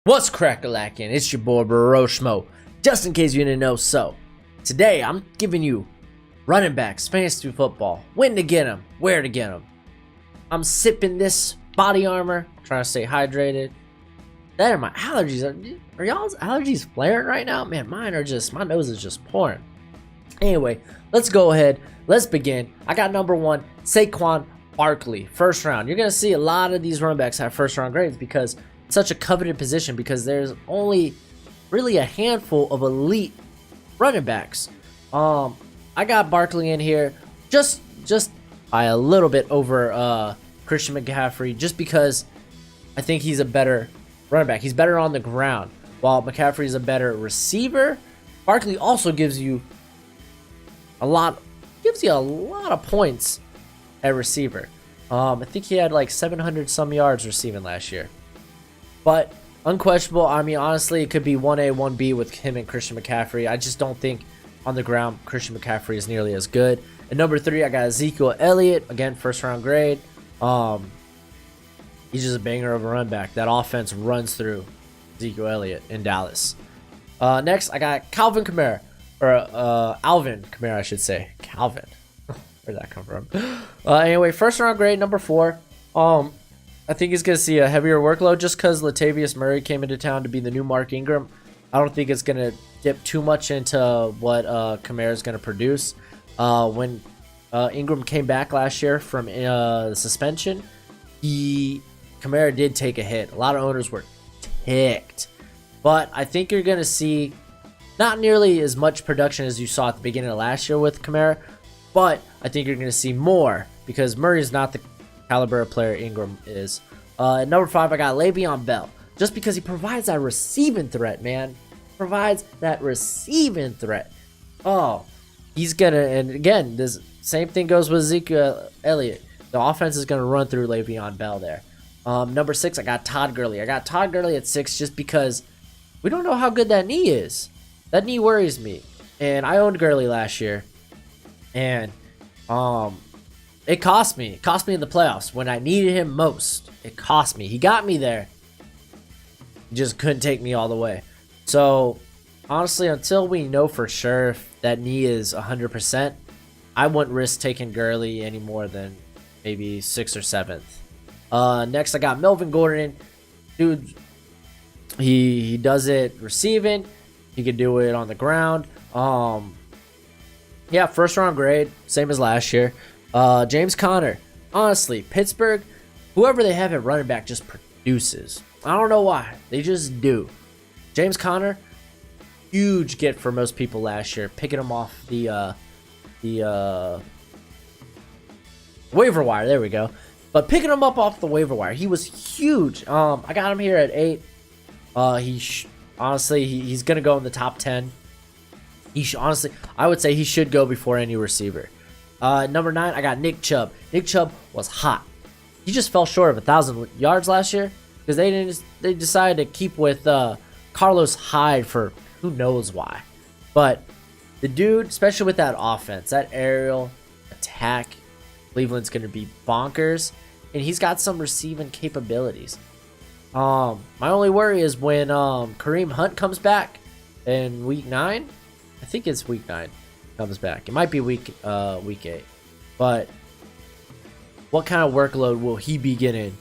What's crack-a-lackin'? It's your boy Baroshmo. Just in case you didn't know, so today I'm giving you running backs, fantasy football, when to get them, where to get them. I'm sipping this body armor, trying to stay hydrated. That are my allergies. Are y'all's allergies flaring right now? Man, mine are just, my nose is just pouring. Anyway, let's go ahead. Let's begin. I got number one, Saquon Barkley, first round. You're going to see a lot of these running backs have first round grades because it's such a coveted position, because there's only really a handful of elite running backs. I got Barkley in here just by a little bit over Christian McCaffrey, just because I think he's a better running back. He's better on the ground, while McCaffrey is a better receiver. Barkley also gives you a lot of points at receiver. I think he had like 700 some yards receiving last year. But unquestionable, I mean, honestly, it could be 1A, 1B with him and Christian McCaffrey. I just don't think on the ground Christian McCaffrey is nearly as good. At number three, I got Ezekiel Elliott. Again, first round grade. He's just a banger of a run back. That offense runs through Ezekiel Elliott in Dallas. Next, I got Calvin Kamara. Or Alvin Kamara, I should say. Calvin. Where'd that come from? Anyway, first round grade, number four. I think he's going to see a heavier workload just because Latavius Murray came into town to be the new Mark Ingram. I don't think it's going to dip too much into what Kamara is going to produce. When Ingram came back last year from the suspension, Kamara did take a hit. A lot of owners were ticked. But I think you're going to see not nearly as much production as you saw at the beginning of last year with Kamara, but I think you're going to see more because Murray is not the caliber of player Ingram is. At number five, I got Le'Veon Bell, just because he provides that receiving threat, man. Provides that receiving threat. Oh, he's gonna, and again, this same thing goes with Ezekiel Elliott. The offense is gonna run through Le'Veon Bell there. Number six, I got Todd Gurley. I got Todd Gurley at 6 just because we don't know how good that knee is. That knee worries me. And I owned Gurley last year, and it cost me. It cost me in the playoffs when I needed him most. It cost me. He got me there. He just couldn't take me all the way. So, honestly, until we know for sure if that knee is 100%, I wouldn't risk taking Gurley any more than maybe 6th or 7th. Next, I got Melvin Gordon. Dude, he does it receiving. He can do it on the ground. Yeah, first round grade, same as last year. James Conner, honestly, Pittsburgh, whoever they have at running back just produces. I don't know why. They just do. James Conner, huge get for most people last year, picking him off the waiver wire. There we go. But picking him up off the waiver wire, he was huge. I got him here at 8. Honestly, he's gonna go in the top 10. Honestly, I would say he should go before any receiver. Number 9, I got Nick Chubb. Nick Chubb was hot. He just fell short of 1,000 yards last year because they decided to keep with Carlos Hyde for who knows why. But the dude, especially with that offense, that aerial attack, Cleveland's going to be bonkers, and he's got some receiving capabilities. My only worry is when Kareem Hunt comes back in week 9. I think it's week 9 comes back. It might be week 8. But what kind of workload will he be getting?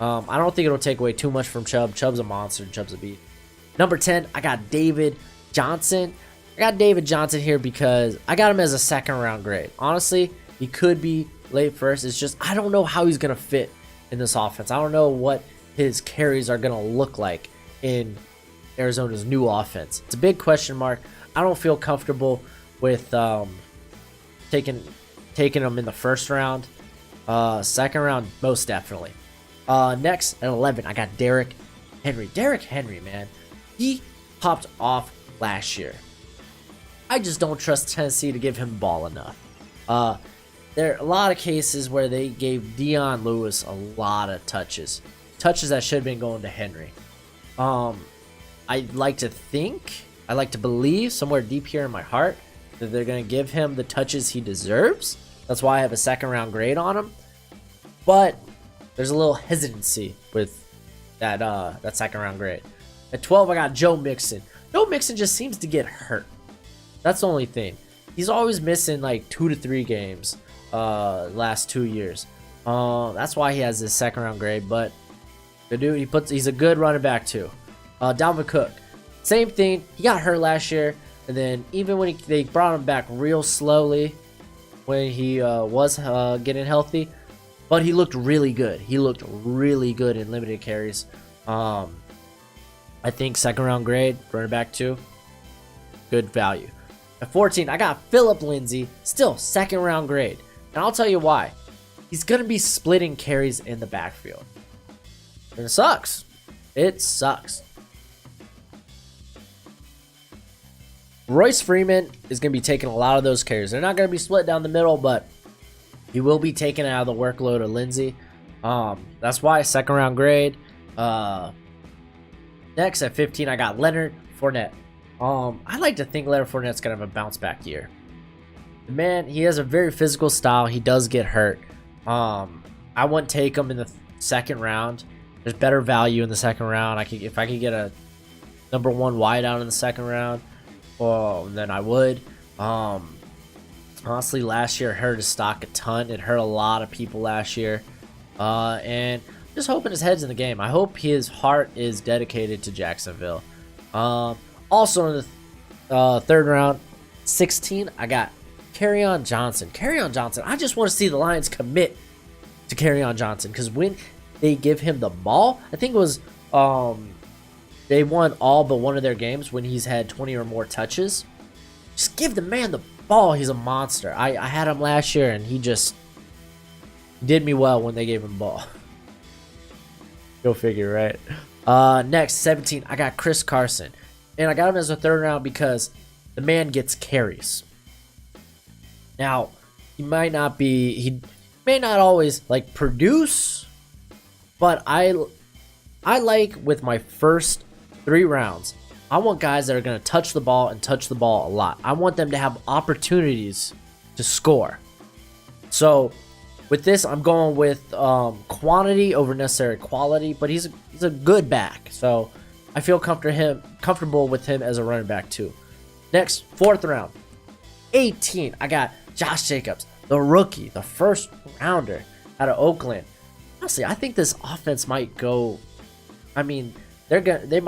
I don't think it'll take away too much from Chubb. Chubb's a monster. Chubb's a beast. Number 10, I got David Johnson. I got David Johnson here because I got him as a second round grade. Honestly, he could be late first. It's just I don't know how he's going to fit in this offense. I don't know what his carries are going to look like in Arizona's new offense. It's a big question mark. I don't feel comfortable with taking him in the first round. Second round, most definitely. Next, at 11, I got Derrick Henry. Derrick Henry, man. He popped off last year. I just don't trust Tennessee to give him ball enough. There are a lot of cases where they gave Dion Lewis a lot of touches that should have been going to Henry. I like to believe somewhere deep here in my heart that they're going to give him the touches he deserves. That's why I have a second round grade on him. But there's a little hesitancy with that second round grade. At 12, I got Joe Mixon. Joe Mixon just seems to get hurt. That's the only thing. He's always missing like 2 to 3 games last 2 years. That's why he has this second round grade. But the dude, he's a good running back too. Dalvin Cook, same thing. He got hurt last year, and then even when they brought him back real slowly when he was getting healthy, but he looked really good. He looked really good in limited carries. I think second round grade, running back 2, good value. At 14, I got Phillip Lindsay, still second round grade. And I'll tell you why. He's going to be splitting carries in the backfield. And it sucks. It sucks. Royce Freeman is going to be taking a lot of those carries. They're not going to be split down the middle, but he will be taken out of the workload of Lindsay. That's why second round grade. Next at 15, I got Leonard Fournette. I like to think Leonard Fournette's going to have a bounce back year. The man, he has a very physical style. He does get hurt. I wouldn't take him in the second round. There's better value in the second round. If I could get a number 1 wideout in the second round, then I would. Honestly, last year it hurt his stock a ton. It hurt a lot of people last year. And just hoping his head's in the game. I hope his heart is dedicated to Jacksonville. Also in the third round, 16, I got Kerryon Johnson. Kerryon Johnson, I just want to see the Lions commit to Kerryon Johnson, because when they give him the ball, I think it was they won all but one of their games when he's had 20 or more touches. Just give the man the ball. He's a monster. I had him last year, and he just did me well when they gave him the ball. Go figure, right? Next, 17, I got Chris Carson. And I got him as a third round because the man gets carries. Now, he may not always like produce, but I like with my first 3 rounds, I want guys that are going to touch the ball and touch the ball a lot. I want them to have opportunities to score. So with this, I'm going with quantity over necessary quality, but he's a good back. So I feel comfortable with him as a running back too. Next, fourth round, 18. I got Josh Jacobs, the rookie, the first rounder out of Oakland. Honestly, I think this offense might go. I mean, they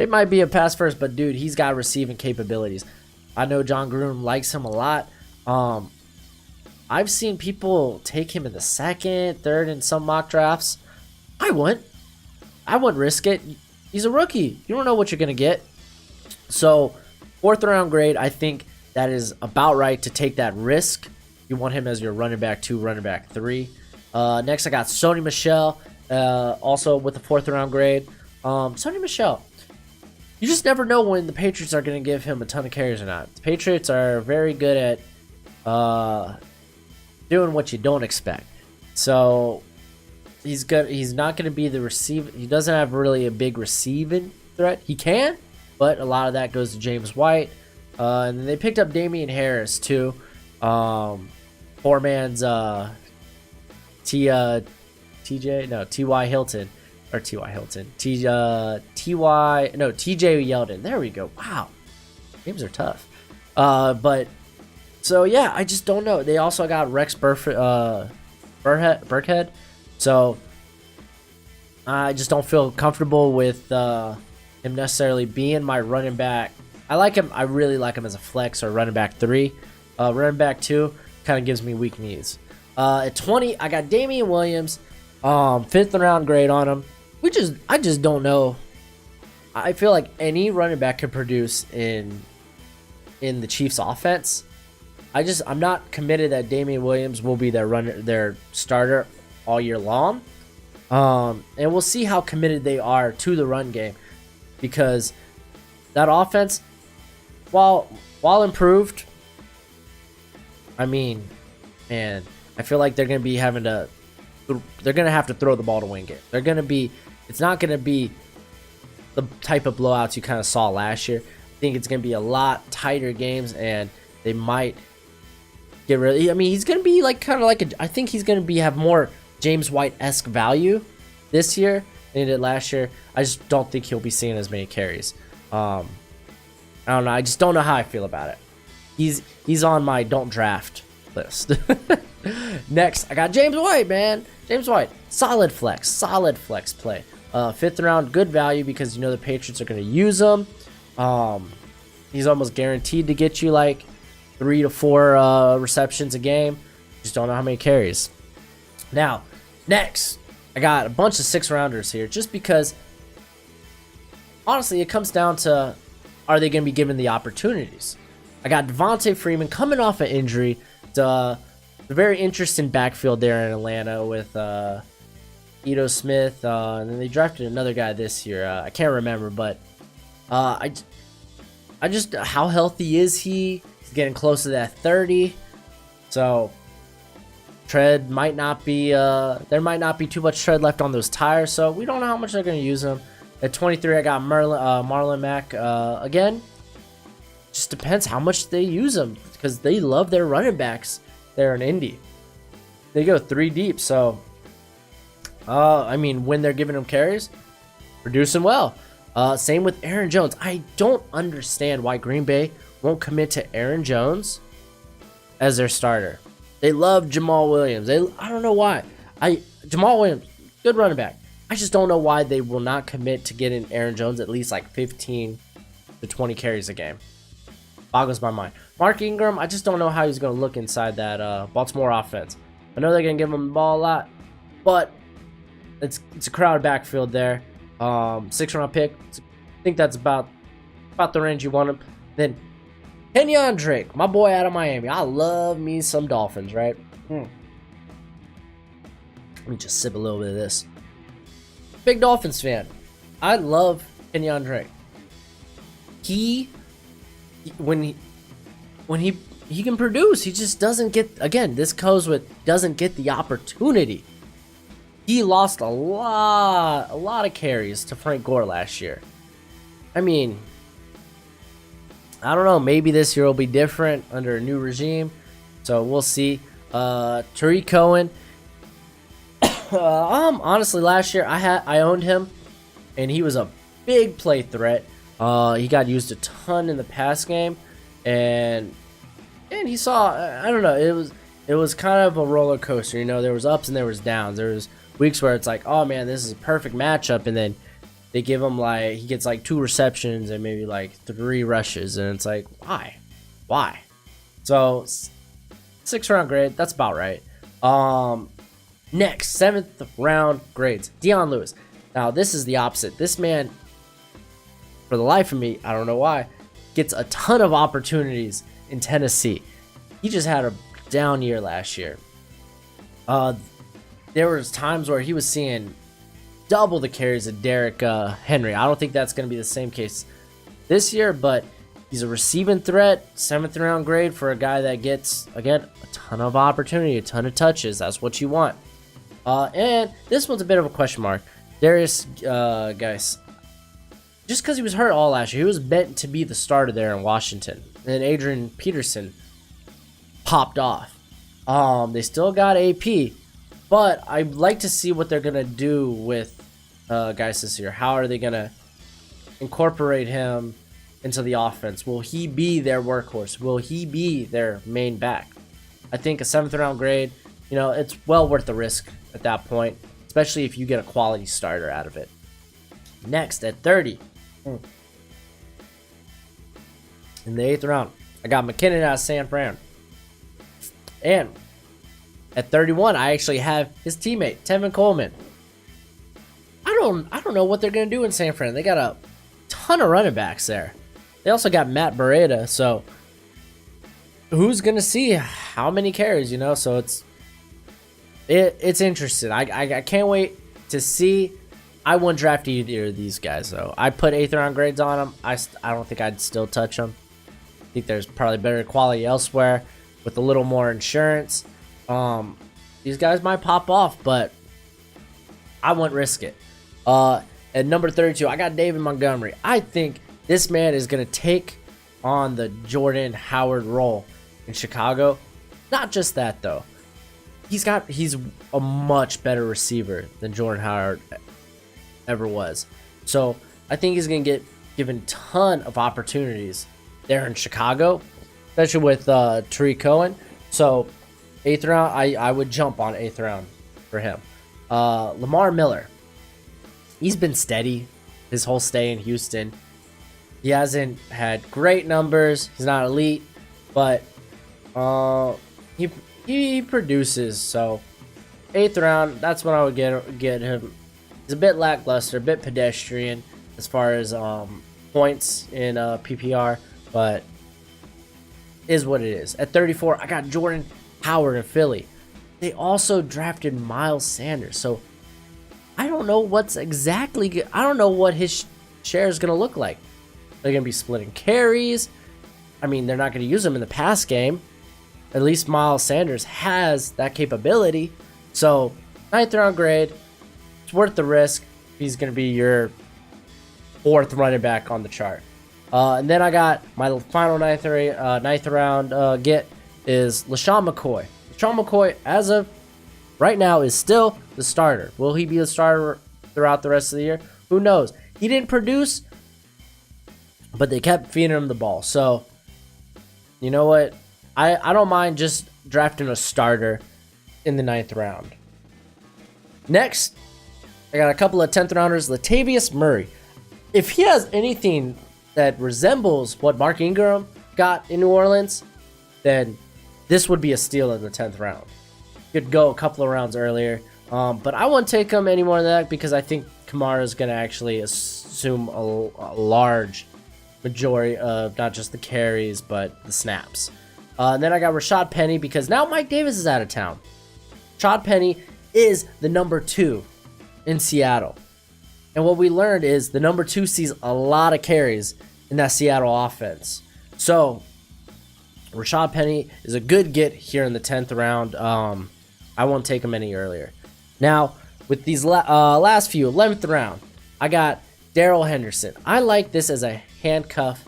might be a pass first, but dude, he's got receiving capabilities. I know John Gruden likes him a lot. I've seen people take him in the second, third in some mock drafts. I wouldn't risk it. He's a rookie. You don't know what you're going to get. So, fourth round grade, I think that is about right to take that risk. You want him as your running back 2, running back 3. Next, I got Sony Michel, also with the fourth round grade. Sony Michel, you just never know when the Patriots are going to give him a ton of carries or not. The Patriots are very good at doing what you don't expect. So he's not going to be the receiver. He doesn't have really a big receiving threat. He can, but a lot of that goes to James White. And then they picked up Damian Harris too. Poor man's T.Y. Hilton. Or T.Y. Hilton. T.J. Yeldon. There we go. Wow. Names are tough. But so yeah, I just don't know. They also got Rex Burkhead. So I just don't feel comfortable with him necessarily being my running back. I like him. I really like him as a flex or running back 3. Running back 2 kind of gives me weak knees. At 20, I got Damian Williams. 5th round grade on him. I just don't know. I feel like any running back can produce in the Chiefs offense. I'm not committed that Damian Williams will be their starter all year long. And we'll see how committed they are to the run game, because that offense, while improved, I mean, man, I feel like they're going to be they're going to have to throw the ball to win it. It's not going to be the type of blowouts you kind of saw last year. I think it's going to be a lot tighter games, and they might get rid. I mean, he's going to be I think he's going to have more James White-esque value this year than he did last year. I just don't think he'll be seeing as many carries. I don't know. I just don't know how I feel about it. He's on my don't draft list. Next, I got James White, man. James White, solid flex play. 5th round, good value because you know the Patriots are going to use him. He's almost guaranteed to get you like 3 to 4 receptions a game. Just don't know how many carries. Now, next, I got a bunch of 6th rounders here just because, honestly, it comes down to, are they going to be given the opportunities? I got Devontae Freeman coming off an injury. The very interesting backfield there in Atlanta with Ito Smith, and then they drafted another guy this year. I can't remember, but I just, how healthy is he? He's getting close to that 30, so tread might not be there might not be too much tread left on those tires, so we don't know how much they're going to use him. At 23, I got Marlon Mack again. Just depends how much they use him because they love their running backs there in Indy. They go 3 deep, so I mean, when they're giving him carries, producing well. Same with Aaron Jones. I don't understand why Green Bay won't commit to Aaron Jones as their starter. They love Jamal Williams. I don't know why. Jamal Williams, good running back. I just don't know why they will not commit to getting Aaron Jones at least like 15 to 20 carries a game. Boggles my mind. Mark Ingram, I just don't know how he's going to look inside that Baltimore offense. I know they're going to give him the ball a lot, but it's a crowded backfield there. 6th round pick. I think that's about the range you want him. Then Kenyon Drake, my boy out of Miami. I love me some Dolphins, right? Let me just sip a little bit of this. Big Dolphins fan. I love Kenyon Drake. When he can produce, he just doesn't get, again, this goes with doesn't get the opportunity. He lost a lot of carries to Frank Gore last year. I mean, I don't know, maybe this year will be different under a new regime, so we'll see. Tariq Cohen, honestly, last year I owned him, and he was a big play threat. He got used a ton in the pass game, and he saw, I don't know, it was kind of a roller coaster. You know, there was ups and there was downs. There was weeks where it's like, oh man, this is a perfect matchup, and then they give him like, he gets like 2 receptions and maybe like 3 rushes, and it's like, why? So 6th round grade, that's about right. Next, 7th round grades, Dion Lewis. Now this is the opposite. This man, for the life of me, I don't know why, gets a ton of opportunities in Tennessee. He just had a down year last year. There was times where he was seeing double the carries of Derrick Henry. I don't think that's going to be the same case this year, but he's a receiving threat, 7th round grade for a guy that gets, again, a ton of opportunity, a ton of touches. That's what you want. And this one's a bit of a question mark. Darius Guice, just because he was hurt all last year, he was meant to be the starter there in Washington. And then Adrian Peterson popped off. They still got AP, but I'd like to see what they're going to do with Guice this year. How are they going to incorporate him into the offense? Will he be their workhorse? Will he be their main back? I think a 7th round grade, you know, it's well worth the risk at that point, especially if you get a quality starter out of it. Next, at 30, in the 8th round, I got McKinnon out of San Fran. And at 31, I actually have his teammate, Tevin Coleman. I don't know what they're going to do in San Fran. They got a ton of running backs there. They also got Matt Breida, so who's going to see how many carries, you know? So it's interesting. I can't wait to see. I wouldn't draft either of these guys, though. I put 8th round grades on them. I don't think I'd still touch them. I think there's probably better quality elsewhere with a little more insurance. These guys might pop off, but I wouldn't risk it. At number 32, I got David Montgomery. I think this man is going to take on the Jordan Howard role in Chicago. Not just that, though. He's a much better receiver than Jordan Howard ever was. So I think he's going to get given a ton of opportunities there in Chicago, especially with Tariq Cohen. So 8th round, I would jump on 8th round for him. Lamar Miller, he's been steady his whole stay in Houston. He hasn't had great numbers. He's not elite, but he produces. So 8th round, that's when I would get him. He's a bit lackluster, a bit pedestrian as far as points in PPR, but is what it is. At 34, I got Jordan Howard in Philly. They also drafted Miles Sanders, so I don't know what's exactly good. I don't know what his share is going to look like. They're going to be splitting carries. I mean, they're not going to use him in the pass game. At least Miles Sanders has that capability. So 9th round grade, it's worth the risk. He's going to be your 4th running back on the chart. And then I got my final 9th round get is LaShawn McCoy. LaShawn McCoy, as of right now, is still the starter. Will he be the starter throughout the rest of the year? Who knows? He didn't produce, but they kept feeding him the ball. So, you know what? I don't mind just drafting a starter in the 9th round. Next, I got a couple of 10th rounders. Latavius Murray. If he has anything that resembles what Mark Ingram got in New Orleans, then this would be a steal in the 10th round. Could go a couple of rounds earlier, but I won't take him any more than that because I think Kamara is going to actually assume a large majority of not just the carries but the snaps. And then I got Rashad Penny because now Mike Davis is out of town. Rashad Penny is the number 2 in Seattle. And what we learned is the number 2 sees a lot of carries in that Seattle offense. So Rashad Penny is a good get here in the 10th round. I won't take him any earlier. Now, with these last few, 11th round, I got Darrell Henderson. I like this as a handcuff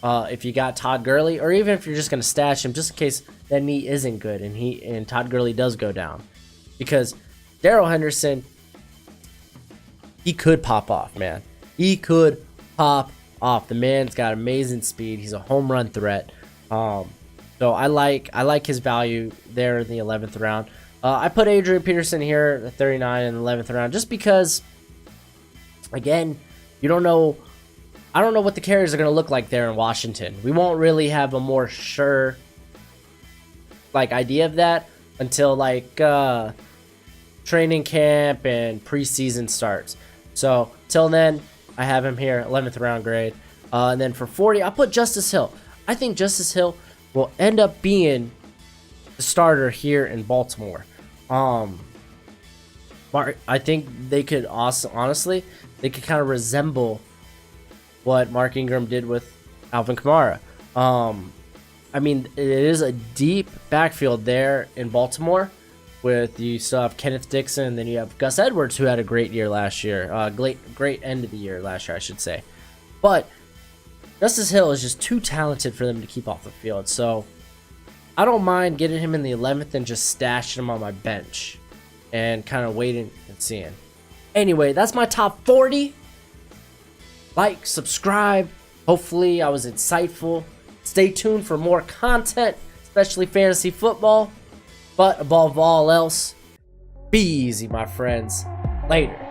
if you got Todd Gurley, or even if you're just going to stash him just in case that knee isn't good and Todd Gurley does go down. Because Darrell Henderson, he could pop off, man. He could pop off. The man's got amazing speed. He's a home run threat. So I like his value there in the 11th round. I put Adrian Peterson here at 39 in the 11th round just because, again, you don't know. I don't know what the carries are going to look like there in Washington. We won't really have a more sure idea of that until training camp and preseason starts. So till then, I have him here, 11th round grade. And then for 40, I put Justice Hill. I think Justice Hill will end up being the starter here in Baltimore. I think they could also, honestly, they could kind of resemble what Mark Ingram did with Alvin Kamara. I mean, it is a deep backfield there in Baltimore. You still have Kenneth Dixon, and then you have Gus Edwards, who had a great year last year. Great end of the year last year, I should say. But Justice Hill is just too talented for them to keep off the field. So I don't mind getting him in the 11th and just stashing him on my bench and kind of waiting and seeing. Anyway, that's my top 40. Like, subscribe. Hopefully I was insightful. Stay tuned for more content, especially fantasy football. But above all else, be easy, my friends. Later.